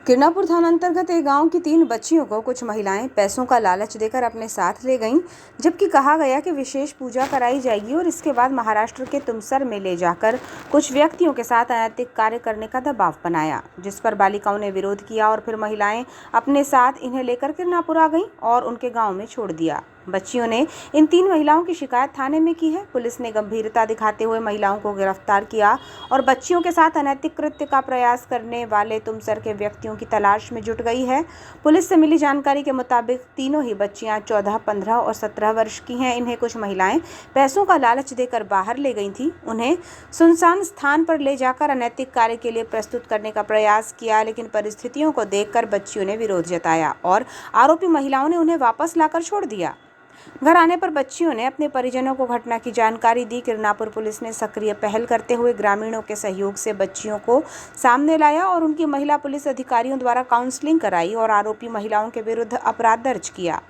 किरनापुर थाना अंतर्गत एक गांव की 3 बच्चियों को कुछ महिलाएं पैसों का लालच देकर अपने साथ ले गईं, जबकि कहा गया कि विशेष पूजा कराई जाएगी और इसके बाद महाराष्ट्र के तुमसर में ले जाकर कुछ व्यक्तियों के साथ अनैतिक कार्य करने का दबाव बनाया, जिस पर बालिकाओं ने विरोध किया और फिर महिलाएं अपने साथ इन्हें लेकर किरनापुर आ गईं और उनके गाँव में छोड़ दिया। बच्चियों ने इन 3 महिलाओं की शिकायत थाने में की है। पुलिस ने गंभीरता दिखाते हुए महिलाओं को गिरफ्तार किया और बच्चियों के साथ अनैतिक कृत्य का प्रयास करने वाले तुमसर के व्यक्तियों की तलाश में जुट गई है। पुलिस से मिली जानकारी के मुताबिक तीनों ही बच्चियां 14, 15 और 17 वर्ष की हैं। इन्हें कुछ महिलाएं पैसों का लालच देकर बाहर ले गई थी। उन्हें सुनसान स्थान पर ले जाकर अनैतिक कार्य के लिए प्रस्तुत करने का प्रयास किया, लेकिन परिस्थितियों को देखकर बच्चियों ने विरोध जताया और आरोपी महिलाओं ने उन्हें वापस लाकर छोड़ दिया। घर आने पर बच्चियों ने अपने परिजनों को घटना की जानकारी दी। किरनापुर पुलिस ने सक्रिय पहल करते हुए ग्रामीणों के सहयोग से बच्चियों को सामने लाया और उनकी महिला पुलिस अधिकारियों द्वारा काउंसलिंग कराई और आरोपी महिलाओं के विरुद्ध अपराध दर्ज किया।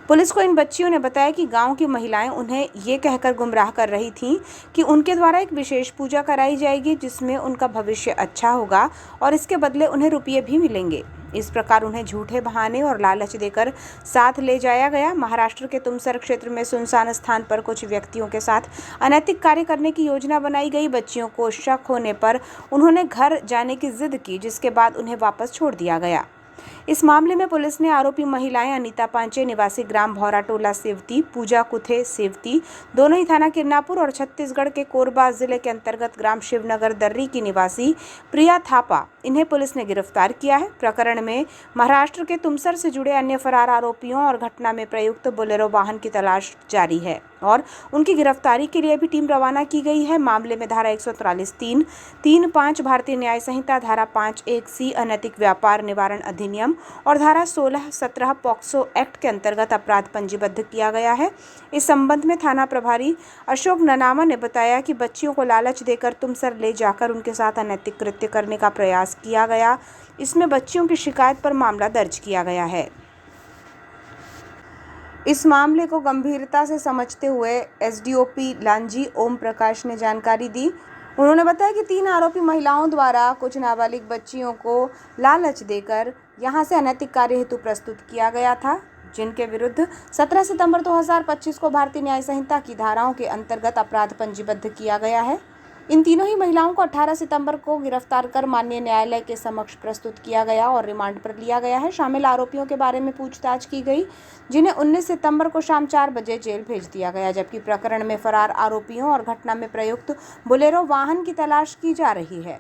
पुलिस को इन बच्चियों ने बताया कि गांव की महिलाएं उन्हें ये कहकर गुमराह कर रही थीं कि उनके द्वारा एक विशेष पूजा कराई जाएगी जिसमें उनका भविष्य अच्छा होगा और इसके बदले उन्हें रुपये भी मिलेंगे। इस प्रकार उन्हें झूठे बहाने और लालच देकर साथ ले जाया गया। महाराष्ट्र के तुमसर क्षेत्र में सुनसान स्थान पर कुछ व्यक्तियों के साथ अनैतिक कार्य करने की योजना बनाई गई। बच्चियों को शक होने पर उन्होंने घर जाने की जिद की, जिसके बाद उन्हें वापस छोड़ दिया गया। इस मामले में पुलिस ने आरोपी महिलाएं अनीता पांचे निवासी ग्राम भौरा टोला सेवती, पूजा कुथे सेवती दोनों ही थाना किरनापुर और छत्तीसगढ़ के कोरबा जिले के अंतर्गत ग्राम शिवनगर दर्री की निवासी प्रिया थापा, इन्हें पुलिस ने गिरफ्तार किया है। प्रकरण में महाराष्ट्र के तुमसर से जुड़े अन्य फरार आरोपियों और घटना में प्रयुक्त बोलेरो वाहन की तलाश जारी है और उनकी गिरफ्तारी के लिए भी टीम रवाना की गई है। मामले में धारा 143(3), 3(5) भारतीय न्याय संहिता, धारा 5(1)(c) अनैतिक व्यापार निवारण अधिनियम और धारा 16, 17 पॉक्सो एक्ट के अंतर्गत अपराध पंजीबद्ध किया गया है। इस संबंध में थाना प्रभारी अशोक ननामा ने बताया कि बच्चियों को लालच देकर तुमसर ले जाकर उनके साथ अनैतिक कृत्य करने का प्रयास किया गया। इसमें बच्चियों की शिकायत पर मामला दर्ज किया गया है। इस मामले को गंभीरता से समझते हुए एसडीओपी लांजी ओम प्रकाश ने जानकारी दी। उन्होंने बताया कि 3 आरोपी महिलाओं द्वारा कुछ नाबालिग बच्चियों को लालच देकर यहां से अनैतिक कार्य हेतु प्रस्तुत किया गया था, जिनके विरुद्ध 17 सितंबर 2025 को भारतीय न्याय संहिता की धाराओं के अंतर्गत अपराध पंजीबद्ध किया गया है। इन तीनों ही महिलाओं को 18 सितंबर को गिरफ्तार कर माननीय न्यायालय के समक्ष प्रस्तुत किया गया और रिमांड पर लिया गया है। शामिल आरोपियों के बारे में पूछताछ की गई, जिन्हें 19 सितंबर को शाम 4 बजे जेल भेज दिया गया, जबकि प्रकरण में फरार आरोपियों और घटना में प्रयुक्त बोलेरो वाहन की तलाश की जा रही है।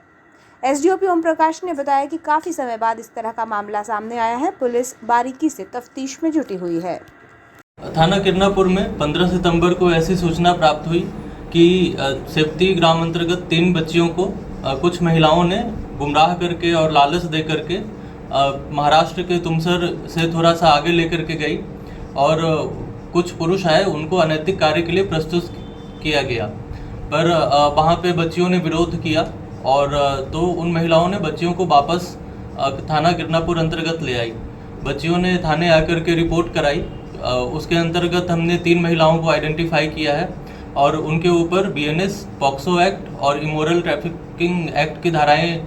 एसडीओपी ओम प्रकाश ने बताया कि काफी समय बाद इस तरह का मामला सामने आया है। पुलिस बारीकी से तफ्तीश में जुटी हुई है। थाना किरनापुर में 15 सितंबर को ऐसी सूचना प्राप्त हुई कि सेवती ग्राम अंतर्गत 3 बच्चियों को कुछ महिलाओं ने गुमराह करके और लालच दे करके महाराष्ट्र के तुमसर से थोड़ा सा आगे लेकर के गई और कुछ पुरुष आए, उनको अनैतिक कार्य के लिए प्रस्तुत किया गया। पर वहाँ पे बच्चियों ने विरोध किया और तो उन महिलाओं ने बच्चियों को वापस थाना किरनापुर अंतर्गत ले आई। बच्चियों ने थाने आकर के रिपोर्ट कराई। उसके अंतर्गत हमने 3 महिलाओं को आइडेंटिफाई किया है और उनके ऊपर बीएनएस, पॉक्सो एक्ट और इमोरल ट्रैफिकिंग एक्ट की धाराएं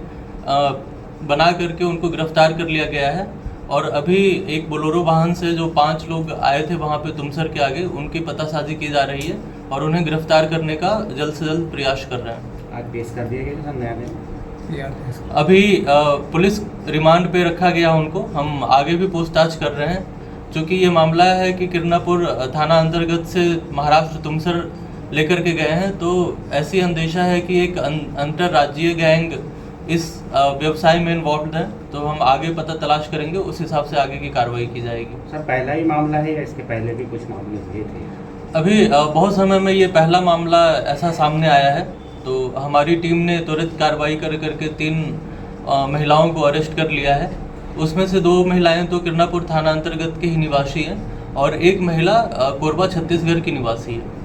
बना करके उनको गिरफ्तार कर लिया गया है। और अभी एक बोलेरो वाहन से जो 5 लोग आए थे वहाँ पे तुमसर के आगे, उनकी पतासाजी की जा रही है और उन्हें गिरफ्तार करने का जल्द से जल्द प्रयास कर रहे हैं। आज पेश कर दिया गया न्यायालय। अभी पुलिस रिमांड पे रखा गया उनको। हम आगे भी पूछताछ कर रहे हैं, क्योंकि ये मामला है कि किरनापुर थाना अंतर्गत से महाराष्ट्र तुमसर लेकर के गए हैं, तो ऐसी अंदेशा है कि एक अंतर्राज्यीय गैंग इस व्यवसाय में इन्वॉल्व है। तो हम आगे पता तलाश करेंगे, उस हिसाब से आगे की कार्रवाई की जाएगी। सर, पहला ही मामला है या इसके पहले भी कुछ मामले हुए थे? अभी बहुत समय में ये पहला मामला ऐसा सामने आया है, तो हमारी टीम ने त्वरित कार्रवाई कर करके 3 महिलाओं को अरेस्ट कर लिया है। उसमें से 2 महिलाएं तो किरनापुर थाना अंतर्गत के ही निवासी हैं और एक महिला कोरबा छत्तीसगढ़ की निवासी है।